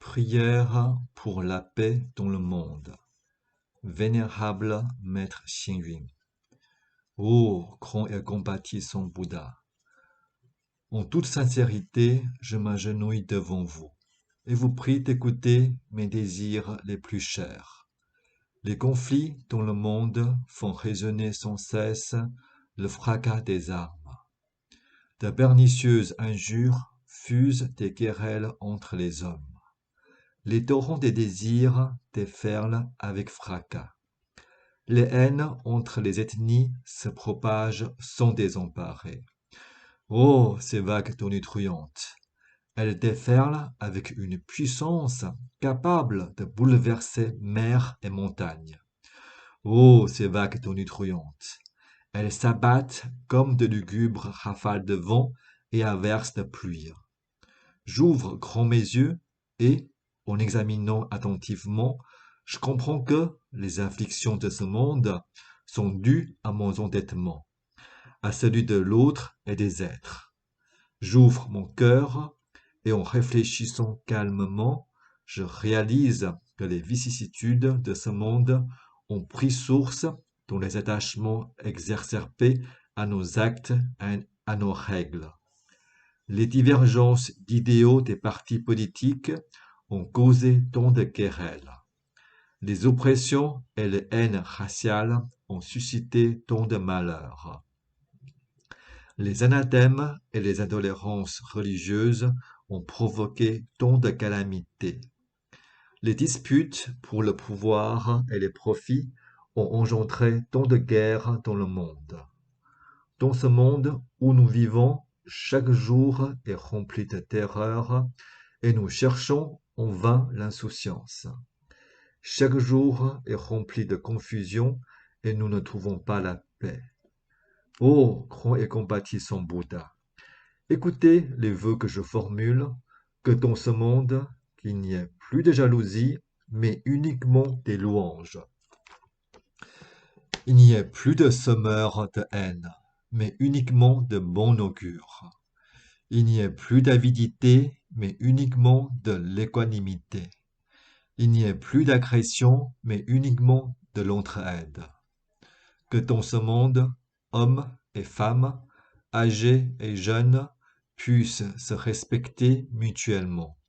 Prière pour la paix dans le monde. Vénérable Maître Xing Yun. Ô grand et compatissant Bouddha, en toute sincérité, je m'agenouille devant vous et vous prie d'écouter mes désirs les plus chers. Les conflits dans le monde font résonner sans cesse le fracas des armes. De pernicieuses injures fusent des querelles entre les hommes. Les torrents des désirs déferlent avec fracas. Les haines entre les ethnies se propagent sans désemparer. Oh, ces vagues tonitruantes! Elles déferlent avec une puissance capable de bouleverser mer et montagne. Oh, ces vagues tonitruantes! Elles s'abattent comme de lugubres rafales de vent et averses de pluie. J'ouvre grand mes yeux et, en examinant attentivement, je comprends que les afflictions de ce monde sont dues à mon entêtement, à celui de l'autre et des êtres. J'ouvre mon cœur et en réfléchissant calmement, je réalise que les vicissitudes de ce monde ont pris source dans les attachements exacerbés à nos actes et à nos règles. Les divergences d'idéaux des partis politiques ont causé tant de querelles. Les oppressions et les haines raciales ont suscité tant de malheurs. Les anathèmes et les intolérances religieuses ont provoqué tant de calamités. Les disputes pour le pouvoir et les profits ont engendré tant de guerres dans le monde. Dans ce monde où nous vivons, chaque jour est rempli de terreur et nous cherchons en vain l'insouciance. Chaque jour est rempli de confusion et nous ne trouvons pas la paix. Ô grand et compatissant Bouddha, écoutez les vœux que je formule, que dans ce monde, qu'il n'y ait plus de jalousie, mais uniquement des louanges. Il n'y ait plus de semeurs de haine, mais uniquement de bon augure. Il n'y ait plus d'avidité, mais uniquement de l'équanimité. Il n'y ait plus d'agression, mais uniquement de l'entraide. Que dans ce monde, hommes et femmes, âgés et jeunes, puissent se respecter mutuellement.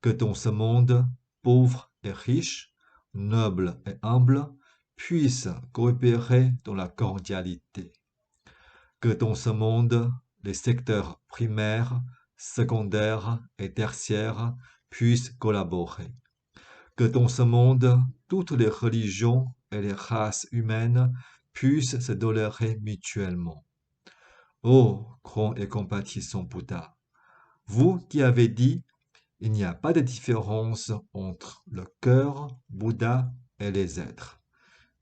Que dans ce monde, pauvres et riches, nobles et humbles, puissent coopérer dans la cordialité. Que dans ce monde, les secteurs primaires, secondaires et tertiaires puissent collaborer. Que dans ce monde, toutes les religions et les races humaines puissent se tolérer mutuellement. Ô grand et compatissant Bouddha, vous qui avez dit « Il n'y a pas de différence entre le cœur, Bouddha et les êtres.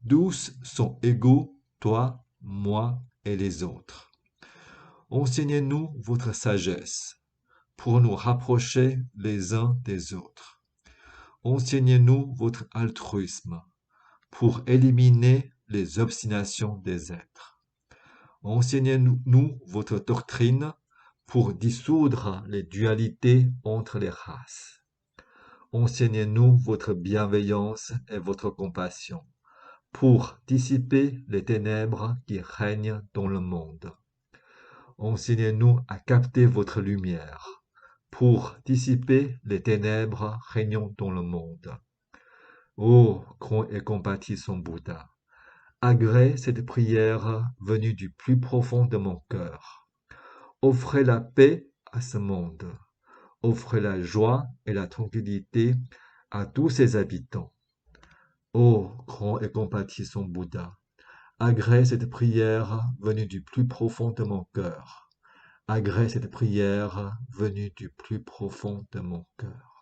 Tous sont égaux, toi, moi et les autres. » Enseignez-nous votre sagesse pour nous rapprocher les uns des autres. Enseignez-nous votre altruisme pour éliminer les obstinations des êtres. Enseignez-nous votre doctrine pour dissoudre les dualités entre les races. Enseignez-nous votre bienveillance et votre compassion pour dissiper les ténèbres qui règnent dans le monde. Enseignez-nous à capter votre lumière pour dissiper les ténèbres régnant dans le monde. Ô grand et compatissant Bouddha, agrée cette prière venue du plus profond de mon cœur. Offrez la paix à ce monde. Offrez la joie et la tranquillité à tous ses habitants. Ô grand et compatissant Bouddha, agrée cette prière venue du plus profond de mon cœur. Agrée cette prière venue du plus profond de mon cœur.